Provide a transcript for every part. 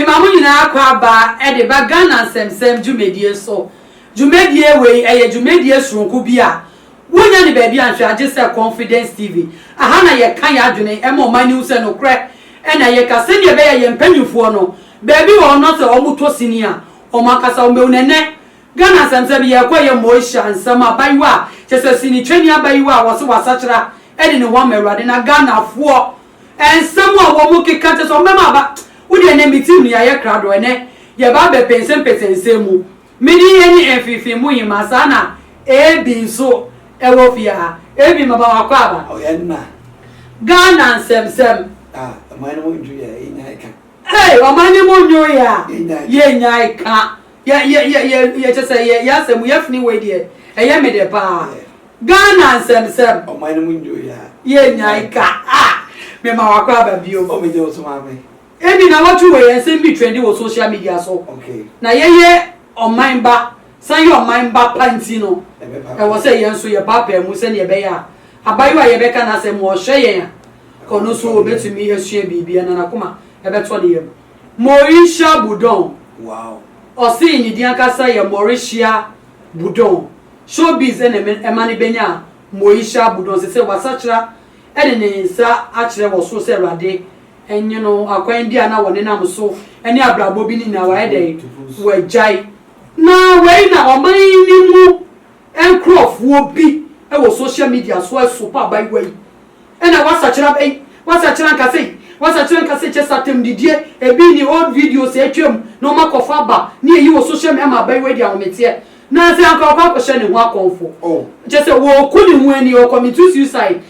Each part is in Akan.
me mamu nyina akwa ba e de ba Ghana nsem dwumedie so dwumedie we eye dwumedie soronko bi a wonya ni baabi anhwe age se Confidence TV aha na ye kan ya adwene e ma omani use no kre e na ye ka se ne be ye mpanyufo no baabi wo no se o muto sini a o makasa o meunene Ghana nsem bi ye kwa ye moisha nsem abayiwa chese sini twani abayiwa wo se wasachira e de ne wo merade na Ghana fo ensem a wo mu keka te so mema ba wodi ene meeting ya ye krado ene ye ba be pensen mu mini ye ni enfifi mu yima sana ebi so ewo fia ebi maba wakwa ba o ye na Ghana nsem amani mo nju ya ina ka amani mo nju ya ye nyai ka ye chese ye ya semu ye fini we de eye me de pa Ghana nsem amani mo nju ya ye nyai ka me ma wakwa ba bio o me je o so ma me ebi na watu we ensem bi trending wo social media so okay na ye online ba san ye online ba panti no e wo say yen so ye papa mu se ne be ya abayiwa ye be ka na se mo hwe yen kono so obetumi esue bibia na nakoma e be to de yem Morisha Budon wow o si ni di akasa ye Morisha Budon showbiz e mani benya Morisha Budon se wasachira e de ne nsa akire wo so se rade enye no akwan dia na wone nam so ene abrabo bi ni na wa ede wajai na we na oman ni mu enkrofuo bi e wo social media so super by way ena wasachira nkase che satem didie e bi ni old videos e twem no makofa ba ni eyi wo social media ma by way dia ometie na se anka kwa kwhye ne ho akonfo che se wo kuni hu ani o commit suicide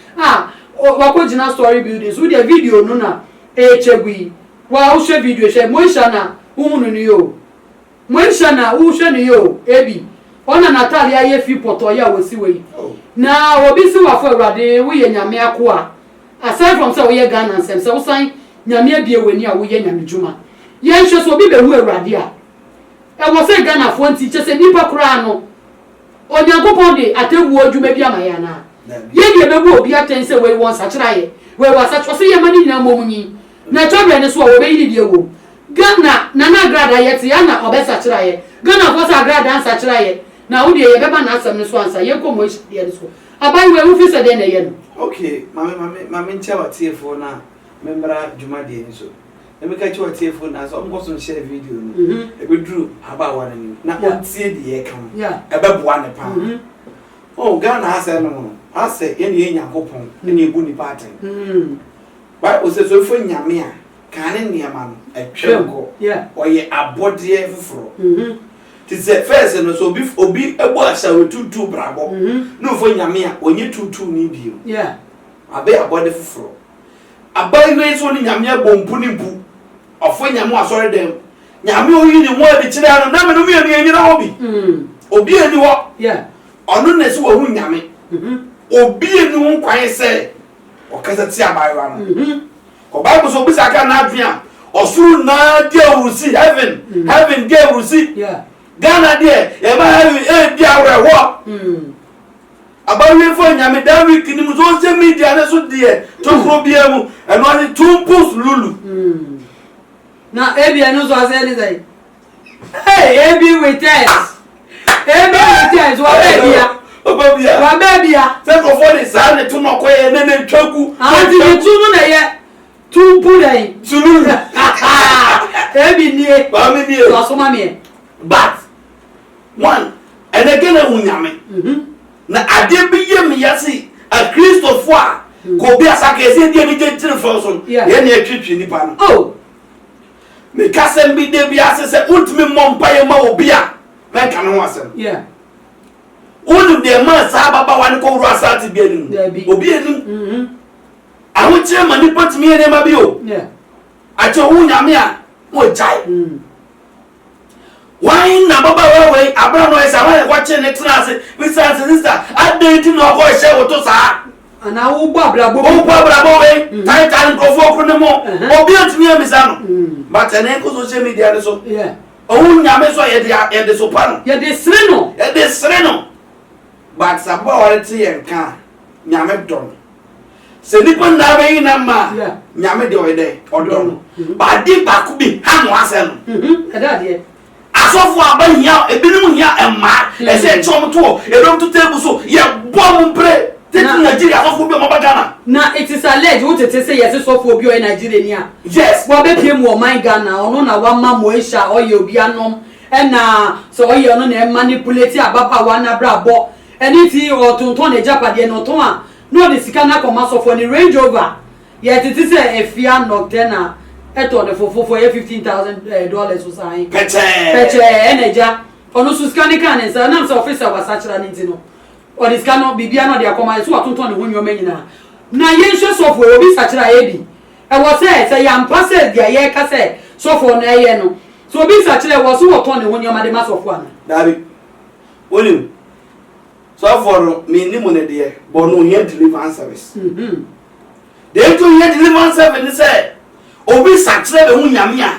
wakojina story buildings with the video no na chegui wa ushe video she moisha na uhunu ni yo moisha na ushe ni yo ebi ona Natalia ye fi poto ya wasi we na obi si wa fo awrade wo ye nyame akoa aside from say wo ye Ghana nsem say wo san nyame abie weni a wo ye nyame djuma ye hwe so obi be hu awrade a e wo say Ghana fo nti che se nipa kura no onyankopon de atewu adwuma bi amaya na ye de bebu obi atense we won sachira ye we wasacho se ye mani nyina momunyi na chobre ne so wo be yi de wo Ghana na grada ye ti ya na obesachira ye Ghana fo sa grada an sachira ye na wo de ye beba na asem ne so ansa ye ko mo ye de so abai we wo fi se de na ye no okay mame ncha watiefo na membra djuma de ni so emeka chi watiefo na so mko so share video no e be dru aba wa ni na otie de ye kan e be boa ne pa Ghana ase no ase ye ne Nyankopon ne ebu ni paten Bible says so fo nyame a kan ne niam no etwenko oye abode fufuro ti se first no so obi ebo asha wetutu brabo no fo nyame a onye tutu ni bio abe abode fufuro abai we so ni nyame abompu ni bu ofo nyame asore dem nyame oyi ni mo abi kire ano na me no mi anyina obi obi ani wo onu na se wo hu nyame obi ani wo kwan se okasa ti abayiwa no ko Bible so bisa ka na adua osuru na dia urusi heaven dia urusi Ghana dia e ba heaven dia arewo abayiwa fo nyame David kini mu social media na so dia to probia mu eno ni tumpus lulu na ebi eno so aseli say ebi witness wa bebia se ko fo ni sa ne tu no ko ye ne twaku anti ni tu no na ye tumpu dai sululu ebi nie ba me nie so so ma me but one and again unyame na ade bi ye me yasi a Christopher a ko bi asaka ese die ni tire fo so ye na atwitwi ni pa no me kasem bi de bi asese ultimi mompa ye ma obi a men kan ho asem onu de ma sa baba wan ko ru asati bi anim obi anim awu chire mani patimi ye ma bi o acho hu nyame a mo jai why na baba we abra no esa wa kwa che ne trase we sister adenti no ko she wo to sa ana wo gba brabo we titan ko fo ko ne mo obi atimi ya misa no but ene ko social media ne so hu nyame so ye de so pa no ye de sre no but sabo wa ti yen ka nyame don se nipa na be yin na ma nyame de oyede odo ba di ba ku bi ha no ase no ada de asofo abahia ebinim hia emma ese chom to edom to table so ye bom mpre tete Nigeria asofo bi o mabagana na it is alleged wo tete say yes sofo obi o Nigeria ni a yes wo be pie mu o man Ghana ono na wa ma Moisha oye obi anom na so oye ono na manipulate ababa wa na brabo eni ti o tonton na japade no ton a no de sika na koma sofo ni Range Rover ye tete say efia noctena eto ne fofofo ye $15,000 so sai peche eneja ono su sika ni kan nsa na so officer wasachira ni ntino o de sika no bibia no de akoma so atonton ne honyo manyina na ye hwe sofo obi sachira ye bi e wo say ya mpase dia ye ka say sofo na ye no so obi sachira wo so woton ne honyo ma de ma sofo ana dabi olim sofo mi ni mo ne de bo no here deliverance service they do here deliverance service ni say obi sachire be hu nyame a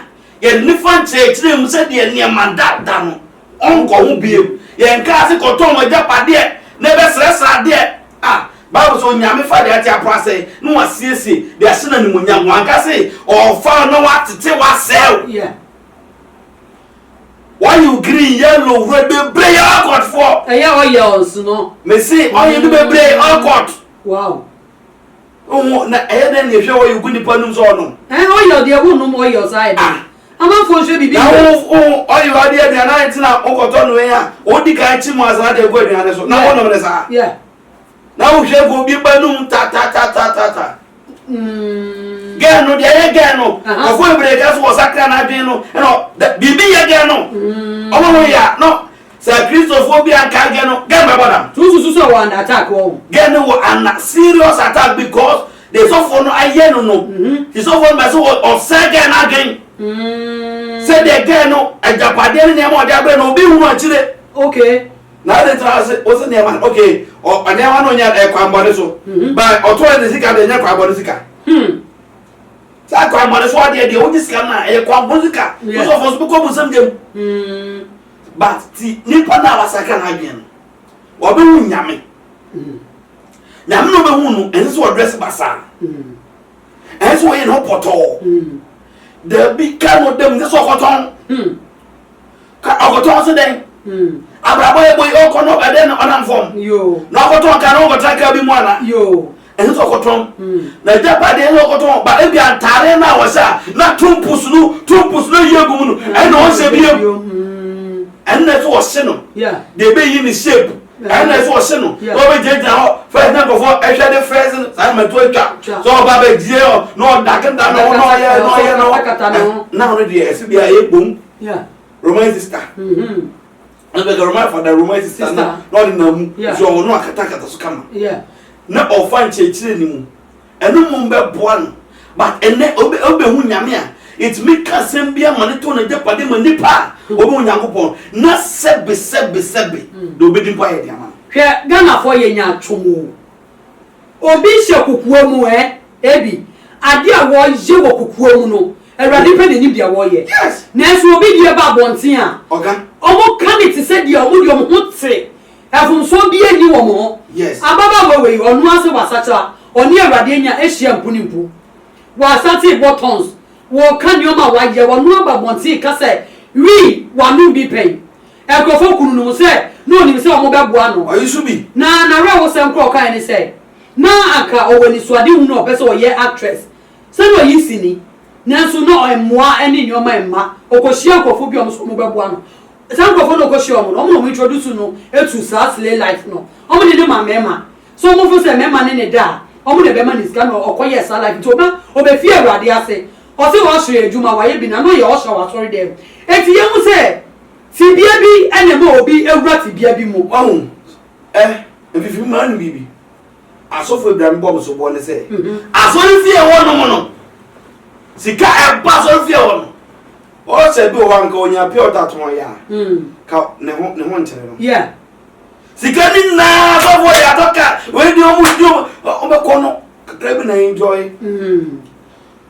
ye ni fan chire mu se de ne manda da no onko hu biem ye nka se koton mo japade na be sresra de Bible so nyame fa de atia prase no wasiesi de asena ni munyam wanka se o fa no watete wasel yeah why you green yellow red be your court for o yells no me say o you be play all court wow na den ye hwe you guni panum so no o yell de wo no mo yell side ama fo hwe bibi na o you ade de na ntina o koto no ya o di kan chi mo asa de go aduane so na wo no me sa yeah na wo hwe go bi panum ta gano de ye gano ofo ebreka so sakra na adwen no no bibi ye gano omo ya no sa Christopher bi anka gano gano baba so so one attack wo gano wo an serious attack because they so for no aye no the so for me so of second again say the gano ajapade ne mo de agbe no obi hu akire okay na de trase o se ne man okay o ane wa no nya kwambone so ba o to de sika de nya kwambone sika sa kwa mane so ade de o disika na e kwa muzika so for so ko musam dem but ti nipa na wasaka na adwen wo be hu nyame nyame no be hu no enso so dress basa enso ye no poto de bi kan no dem so koton ka okoton so den abrabo e boy o kono be den onam form yo no okoton kan no kotaka bi mu ana yo enso so koton na japade enso koton ba e bi antare na wo sha na tumpus no yegum no e no se bi and na so se no yeah de be yi ni shape and na so se no o be jeja ho first time before e hwe the first time ma to atwa so ba be die o no dakenda no no na no de ese bia e bom yeah Roman sister na be Roman for the Roman sister na no de na mu so no akata so kama yeah na ofan chechire ni mu eno mu be boa no but ene obe hu nyame a it make kasem bia mane to na japade ma nipa obe hu nyankopon na sebe do obe dimpa ye dia ma hwe Ghana for ye nya twomo obi hye kokuo mu ebi ade a wo je wo kokuo mu no Erade pe ni bia wo ye yes na so obi die ba bonten a oga omo kaniti se dia omo di omo hotre efumso bi ani wo mo yes ababa we onu ase wasacha oni Erade nya ehia mpunimpu wasati buttons wo kan yoma wa ye wo nu ba bonten ka se wi wanu bi pen ekofo kunu no se no ni se omo be boa no oyisu bi na re wo se nkro kan ni se na aka owoni suade hu no pese o ye actress se no yisini nanso no emmoa ene nyoma emma okohia nkofo bi omso mo beboa no se nkofo no okohia omo no mo introduce no etu sa slay life no omo de ma mema so mo fo se mema ne da omo de be ma ni ska no okoye sa life to ba obefie Erade ase o se wo hwe adwuma wa ye bi na no ye o hwe wa sorry dem eti ye mu se tibia bi ene ma obi ewura tibia bi mu ohun efifi man bibi asofo Ibrahim bom so bo ne se asori fie wo no mo no sika e ba so fie wo no o se bi o wanka onya pure that one ya ka ne ho ntere no yeah sika ni na so wo ya toka we di o be kono kakra bi na enjoy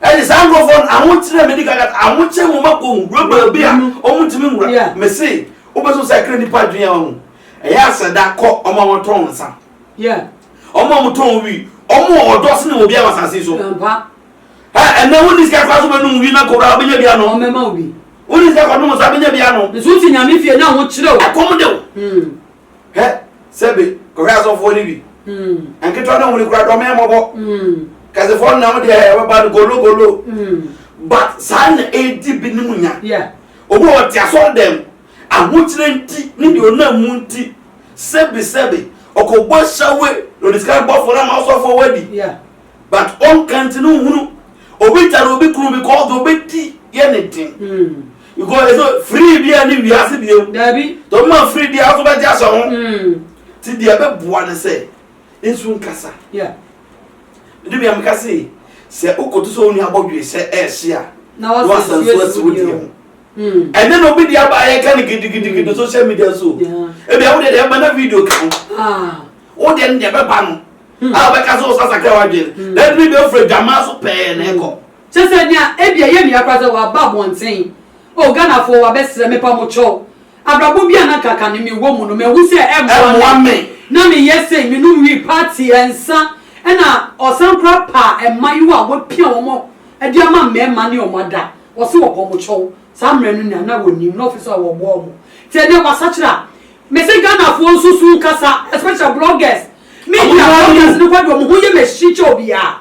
eni sango phone awuntire medical gat awunche mo mako ngro bi a o mutimi ngura me say o be so sakra ni padwen a ho e ya sada ko o ma won ton nsa yeah omo muton wi omo odos ni obi awasase so ampa ha ene woni ska kwa so benu wi na kora benya bia no omema obi woni ska kwa no so benya bia no nso ti nyame fie na ho kire o akom de o he sebe kora so fo ni bi anke to na woni kora do me mobo kaze fo na mo de e ba golo but san edi bi ni munya yeah obo o ti aso dem ahotire nti ni de ona mu nti sebe okogbo shawe no discard bo for am also for wedi yeah but on continue hunu obi taro obi kuru because obi ti ye netin because so free bia ni wiase bia dabi to ma free dia so be dia so ho ti dia be boa ne se ensu nkasa yeah ndi bia mkase se okoto so oni abodwe se ehia na wasan so dia and then obi dia ba ye kan gidi social media so e bia wo de na video kan wo de ne be ba no be ka so sasa ka wa de let me be afraid jama so pe na eko sese nia e bia ye mi akwaza wa ba bonten o Ghana fo wa be sere me pa mo cho abrabo bia na kaka ne mi wo mu no me wu se e mo me na me yese mi no wi party ensa e na osankra pa e mayu a wo pia wo mo e dia ma me ma ne o moda wo se wo po mo cho samre no na wonim no officer wo bo mo tie ne kwa sachira me se Ghana fo nsusu kasa especially bloggers media bloggers no kwa do mo hoye me shiche obi a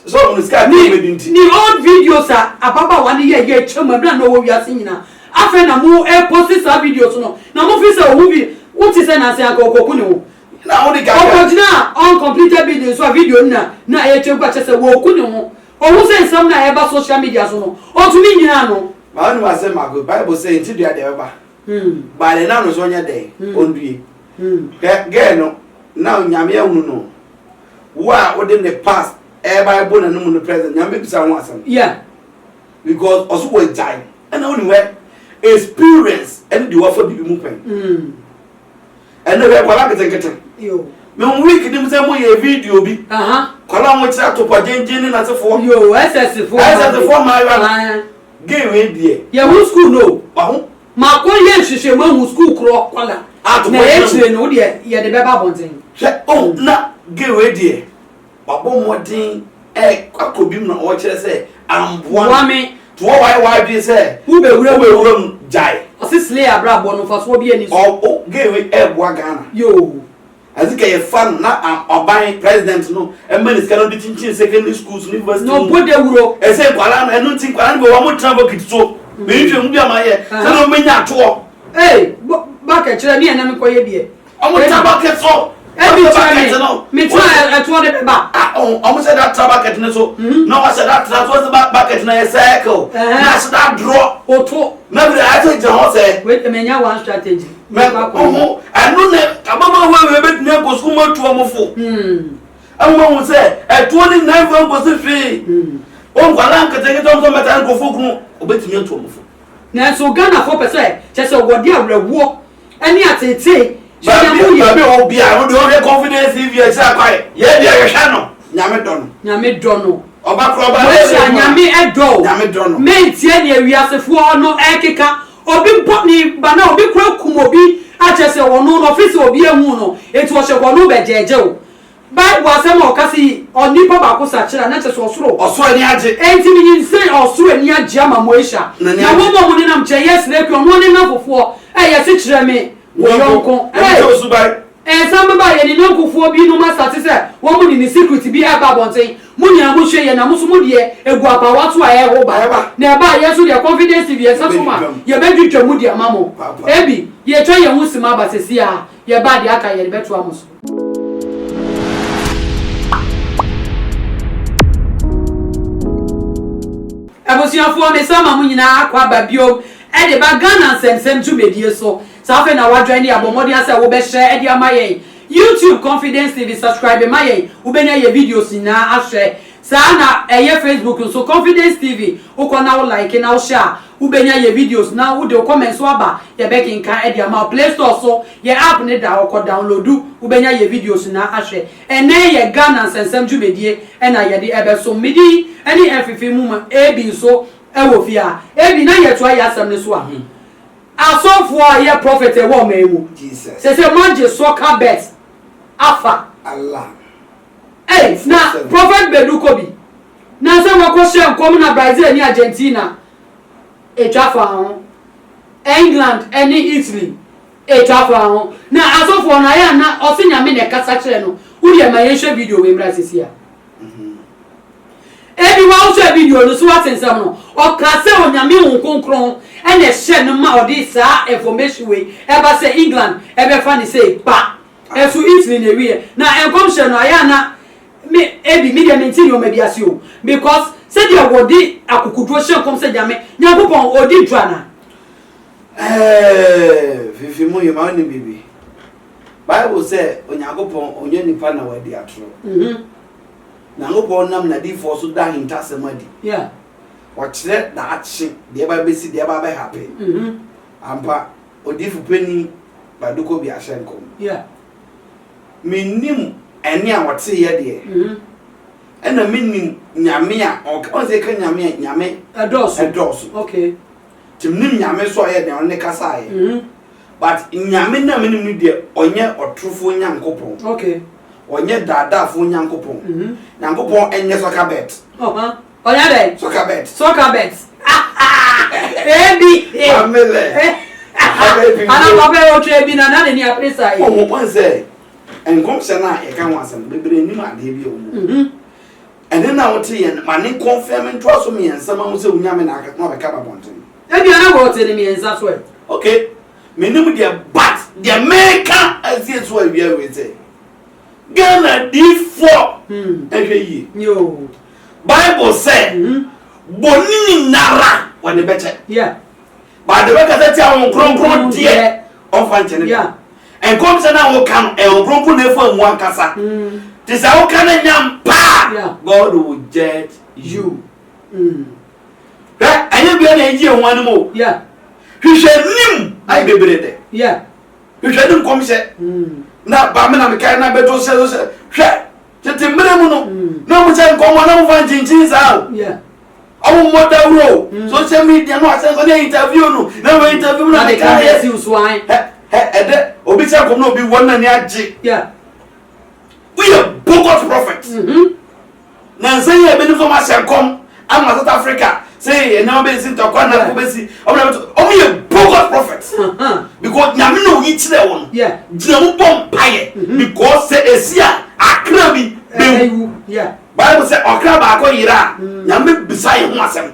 so on sky ni old videos ababa wani ye chema bra no wo wiase nyina afa na mo e post sa videos no na mo fi say wo bi wo ti say na say akoko ni wo na wo di ka original uncompleted videos so video na e chekwa chese wo ku ni wo o wo say some na e ba social media so no o tu mi nyina no ma no ma say ma go Bible say nti dia de ba ba le na no so nya de ondue ge no na nyame ehunu no wa wo de the past Bible na no present nyame bisa ho asam yeah because also we die and only where experience and the offer bi mu pen and we kwala ketekete yo me week dim say mo ye video bi kwala mo tira to pa jenjen na sefo yo ss4 ma ya ge we die ye who school no ho ma ko ye hwehwe ma hu school kro kwala na ye chire no de ye de beba bonten oh na ge we die babo modin akobim na o kire say amboa me to why be say who be wura jai asisle abra bo no fa so bi ani so oh ge we boa Ghana yo azika ye fan na oban president no emani ska no di chinchin secondary schools university no bode wuro e say kwala na enu tin kwala be wa mo travel kit so me nhwe mu bia ma ye se no menya to ba ka kire ni na me koye bie o mo travel kit so e bi kire no me try to de ba o mo say that travel kit no so no wa say that travel bucket na ye cycle na say that draw o to na bi I say ho say wait menya one strategy me ko anu ne ababa we be tuna ko school ma tuo mo fo amma mo say e tuo ni na fo ko se fi o kwala nkete to so meta ko fo kunu obetimi tuo mo fo na so Ghana for person che se wodi awrewo ani atete baby obi a wo de confidence if you say kwai ye dia ye hwa no nyame dono oba kroba le nyame edo nyame dono me tie ne awiasefo no ekeka obi mpo ni bana obi kura kum obi achese wono no office obi ehu no etu o hye kono bejeje o Bible asem o kasi onipa ba ko sachira na chese osoro ni age enti ni nse osoro ni age ama moisha na wo mo ni nam che yes na ekwo no ni na fofo yesi kire me wo yonko some ba ye ni nkofuo bi no ma start se wo mu ni secret bi e ba bonten mu nya mu hwe ye na mu so mu de egu apa watu a ye ho ba na ba ye so de confidence bi ye saso ma ye be dwitwa mu de amamo ebi ye twa ye hu sima ba sesi a ye ba de aka ye beto amuso abosiafo me sama mu nyina akwa ba biom e de ba Ghana nsem dwumedie so safe na wadwan ni abomodi asa wo be share e de amaye YouTube Confidence TV subscribe maye wo benya ye videos na ahwe sa na eye Facebook so Confidence TV wo kona wo like na wo share wo benya ye videos na wo de comments wo aba ye be kinka e de ama Play Store so ye app ne da wo download wo benya ye videos na ahwe ene ye Ghana nsem dwumedie e na ye de ebe so midi eni efifi mu ma ebi so ewo fia ebi na ye to ya asem ne so a asofo ye prophet e wo memu Jesus se manje soka bet afa Allah Hey, na Prophet Bedu Kobi. Na se wako share nkom na Brazil ni Argentina. Etwafa ho. England any Italy. Etwafa ho. Na asofo na ya na osinyame ne kasa kire no. Uri e ma yehwe video we mra sisia. Ebi wa share video no so atensam no. O ka se onyame nkonkron e na share no ma odi sa information we. E ba se England e be fa ni say pa. E so Italy na wi na enkom share no aya na me ebi media maintain your mediation because say dia wodi akukudro hye kom say jame nyakopon odi dwana fifi mo yema ni bibi Bible say onyakopon onye nipa na wadi atro na ngopon nam na di for so da hintasemadi yeah wakire na achi de ba besi de ba happen ampa odi fupeni baduko bi ahyenkom yeah minim eni a wote ye de ena minim nyame a o se ka nyame edos okay timnim nyame so ye de on ne kasa ye but nyame na minim ni de onye otrofo nyankopon okay onye dadafo nyankopon nyankopon enye so kabet onya dey so kabet ebi amele ana babe o trebi na ni apresa ye o mo ponse enkom se na e kan wasam bebre nim ade bi o ene na wote ye ma ne confirm to aso me ensama wo se unyame na aka no be ka babonten ebi ana wo te ni me ensa so e okay me nim dia but dia maker azie so awia we say Ghana D4 ehwe yi yo Bible say bonini nara when the better yeah but the better say awon kronkron die on fanchene yeah and come say na wo kan e kronkron na fo mu akasa this how can nyam pa God will judge you aye bia na eji enwa mo yeah hwehwe nim ai bebre de yeah hwehwe nim kom se na ba me na me kai na beto se hwe tete mre mu no na mo se kom na mo fan chinchin sa yeah awu mo da ro social media no ase ko na interview no na we interview na de ka yes you swine ede obi se kom na obi won na ni age yeah we a bogus prophet na say e be ni so ma se kom ama South Africa say na be si to kwa na ko be si o me a bogus prophet because nyame no yi kire won yeah jina mu bom paye because say esia akra bi be yeah Bible say okra ba ko yira nyame bisa ye ho asem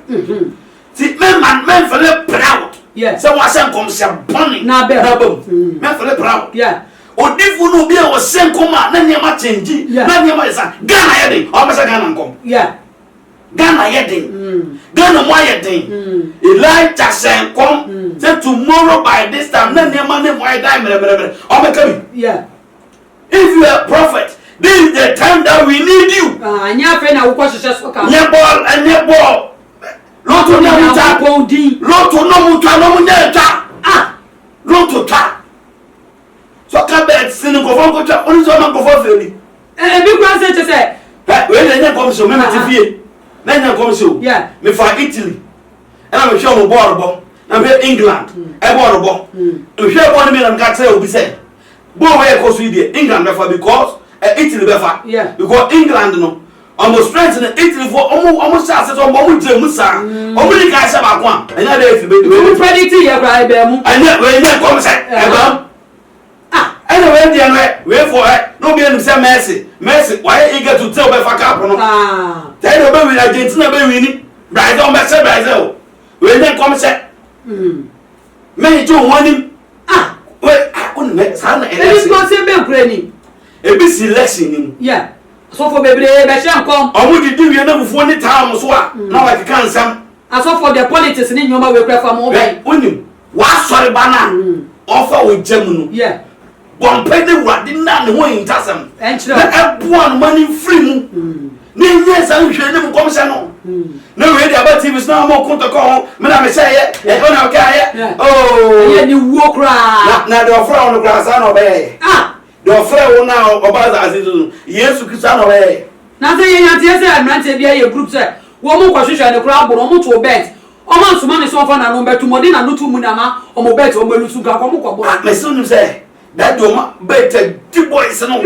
ti men fele proud yeah say wa sen kom se boni na be men fele proud yeah odifu no bi e wo sen kom na niam change na niam isa Ghana ye dey o be say Ghana kom yeah Ghana ye dey Ghana mo ye dey Elijah sen kom say tomorrow by this time na niam na mo ye die mere o be come yeah if you are a prophet this is the time that we need you anya fe na wo ko hwehwe so ka nye ball loto na muta pondi loto no muta no munya ta loto ta so ka bet sin ko fon ko ta oni so man ko fo feli bi kwa se che se we na nya kom so me matifie na nya kom so yeah me fa Italy na me show mo ball bo na me England e ball bo me show ball me na ka tell obi say bo we ko so ide England me fa because Italy be fa because England no almost strength in Italy for almost chance to mo jemu sa o mu ni ka se ba kwa enya dey fi be we predict ye kwa be mu enya we nya kom se e ba enya we dey we for no be any say Messi why eager to tell be fa cup no tell no be win Argentina be win Brazil be se Brazil we nya kom se me jo woni we on me sa na election ko se be Ukraine ebi selection ni yeah so for bebre be hye nkom omo didi wie na bufuo ni time so a na wa keka nsam aso for the politics ni nyoma we kra fa mo be onim wa sori bana offer we jam no yeah bompe de wadi na ne ho intasam enchiro na ebuan mani free mu ni nye san hwe ni mu komse no na we dey about TV na mo kunto ko me na me say ye ona ka ye oh ye ni wo kra na do offer on kra sa no be the offer won na obaza azizu Yesu Kristo na we na say ye yantie say admante bia ye group say wo mo kwahwehwa ne kra aboro mo to bet o man suma ne so fa na no betu modi na no tu mu na ma o mo bet o mo lusu ga ko mo ko boro me so nim say that do ma bet the boys no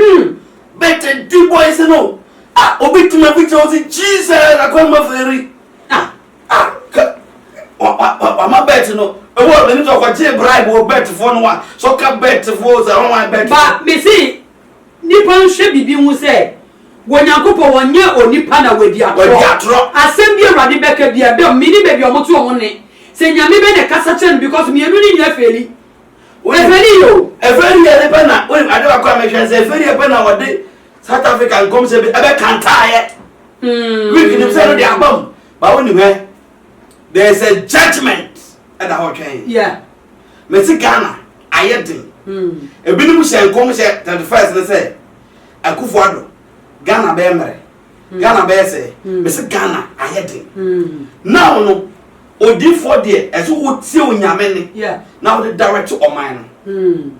bet the boys no ah obi tuma bi to say Jesus akwa ma feri ama bet no e wo me to kwa je bribe wo bet for no one so ka bet for za one bet ba me see nipa nhwe bibi hu say wonyakopo wonye onipa na wedi atro asem bi Awurade beka bia be mini be bi omoto omo ne se nyame be ne kasa chen because me enu ni nya feli efeli yo efeli ye pe na we ade wa kwa me hwe se efeli ye pe na wode South Africa come say be kantaye we can say no dey abam ba woni we there is a judgment at the hotel yeah me see Ghana ayedin ebinum hye nkom hye 31st ne say Akufo-Addo Ghana be mere Ghana be say me see Ghana ayedin now no odi for there eso wo tie onyame ne yeah now the direct to oman no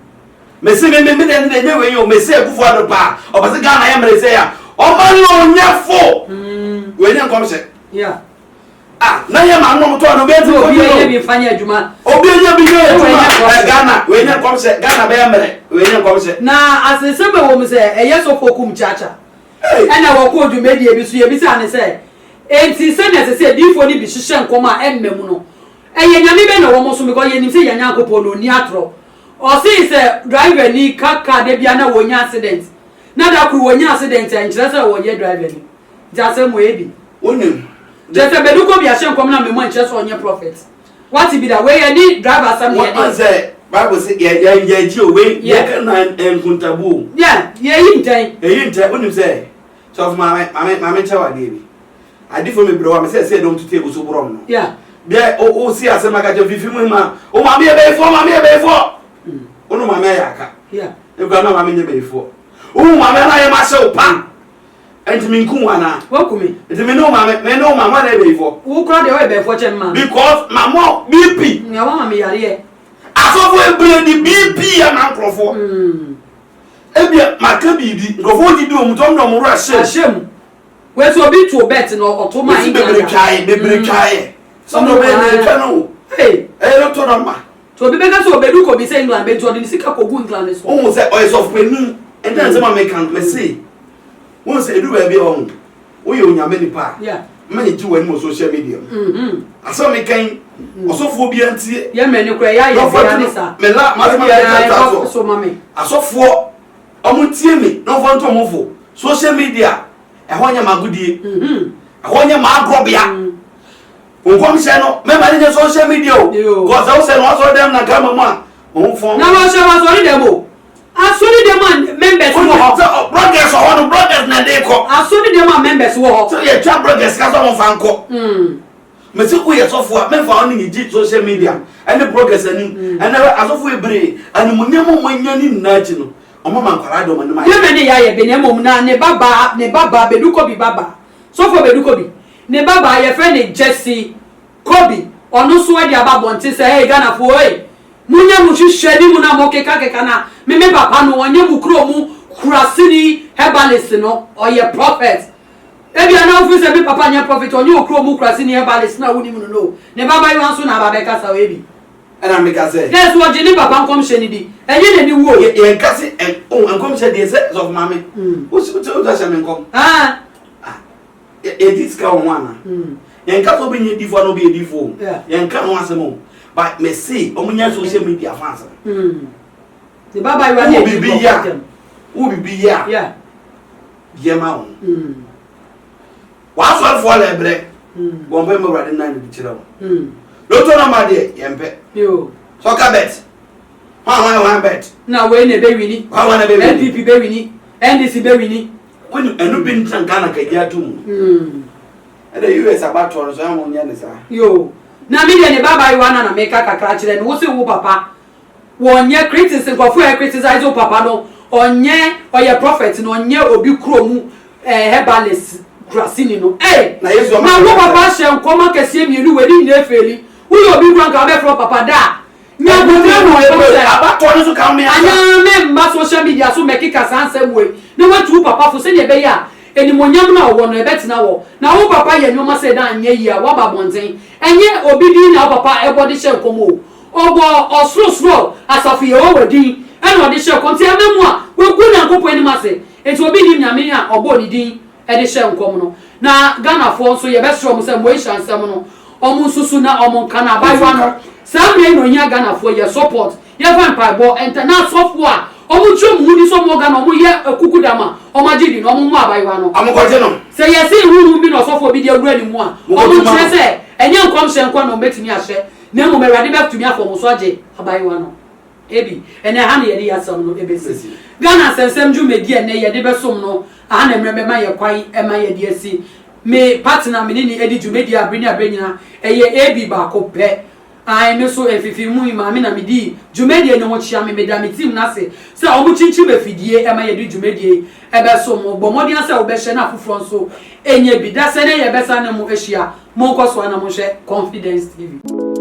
me see me dey we yo me see Akufo-Addo pa o be say Ghana ye mere say ya oman no nyafo we nya nkom hye yeah na ye ma no to no be ti obi ye bi fanya adwuma obi ye bi ye adwuma Ghana we nya nkom hye Ghana be mere we nya nkom hye na asese be wo me say eye so fokum chacha ana wo ko dwuma die bi so ye bi sa ne say enti se na se difo ni bi hihye nkom a emmem no eye nyame be na wo mo so because ye nim say yanya akopɔ no ni atro o say se driver ni kaka de bia na wo nya accident na da kru wo nya accident en kire say wo ye driver ni ja se mo ebi onim just a beduko bi ahye nkom na me mo en kire say onye prophet what be that way any driver some here what say Bible say ya ji o we ye kan na enkuntabu yeah ye yi ntan onim say so of my chawa dey bi adi for me bro wa me say don't to table so bro no yeah there o si asema ka je fifi mu ma o ma me be fo onu ma me ya ka yeah e gba na ma me nye be fo o ma me na ye ma se o pan enti mi nkun wa na wakumi enti me no ma na be fo wo kra de we be fo chen man because mama BP nya wa ma me yare e asofo ebire di BP ya na nkrofo ebia maka bibi nkrofo di o mutom no mo ra she ashem we so bi to bet no otoma bebere twae so no be na twa no hey no to no ma to bi be ka so bedu ko bi say England be to di sika ko gu England so o say o so penu and then say ma can me say won say edu ba bi o o ye onyame ni pa yeah me ji wani mo social media aso me kan osofo bi antie ye me ni kura ya ye bi sa me la ma so mame asofo omo tie me no fo nto mo fo social media e honya magudie honya magrobia nkom se no me ba ni social media o go so se no so dem na kama ma o fo na ma so dem o asori dem an members wo ho broadcast o no broadcast na dey ko asori dem an members wo ho so ye twa broadcast ka so mo fan ko me se ku ye sofo a me fa on ni ji social media any broadcast ani and asofo ebre ani munyamo manyani na chi no omo man kwara do man ma ye me ni ya ye be ne mom na ne baba beduko bi baba sofo beduko bi ne baba ye friend ni Jesse Kobi onu so e dia babonti say hey Ghana fo hey munya mu hwehwe ni mu na mo keka na me papa no onye mu kro mu kurasini herbalist no or ye prophet e bia na ofi say me papa nya prophet onye okro mu kurasini herbalist na woni mu no ne baba yi wanso na baba ka sa we bi ana me ka say yes wo je ni papa nkom hye ni di enye na ni wo ye ka say nkom hye di say of mama o si o da hye me nkom e dis ka o wana yen ka so be ni di fo no be di fo yen ka no asemo but me see omunya social media fans the baba you are who be ya yeah yema on wa so for lebre bon be mo rade na ni kire wo lo to na ma de yempe yo so ka bet wa bet na we ne be wini wa na be wini NPP be wini NDC be wini when enu bin Ghana ka ya tum the US about to so am nya ne sa yo na me de ne baba you na make kakra kire no wo se wo papa wonye criticism ko fu criticize wo papa no onye oye prophet no onye obi kromu herbalist krasini no na yesu ma wo papa hye nkoma kese mienu wedi ne feli wo yo obi kran ka be fro papa da nya botre no abato no so ka me anya me mba social media so make ka sansem we ne watu papa fo se ne be ya enimonyam na wo no ebetina wo na wo papa ye nyoma se da anya yi a wa babonten enye obi di na wo papa ebody hye nkomo obo osrosro asafi ye wo wedi eno de hye konti amemu a we gu na nkopɔ ani mase enti obi ni nyame a obo ni din e de hye nkom no na Ghana fo so ye be sro mo se mo isha nsem no omo susu na omo nka na abayiwa no samre no nya Ghana fo ye support ye van paibo na software omo chum mudi so mo Ghana omo ye kukudama omo agidi no omo mu abayiwa no omo koje no se ye se huru bi no sofo bi de awura ni mu a omo kire se enye nkom hye nko no betimi ahye na mo merade be tumi afo mo so age abayiwa no ebi ene ha na ye di asam no ebesi Ghana sensem ju medi ene ye de be som no aha na mrebe ma ye kwai e ma ye di asi me partner me ni edi ju medi abrini abrenyina eye ebi ba ko pe ai me so efifi mu ma me na me di ju medi ene ho chia me da me team na se omu chinchi be fidie e ma ye di ju medi e be so mo bo modi ase wo be hye na fufuro so enye bi da se ne ye be sa na mu ehia mo nkoso na mo hye Confidence TV.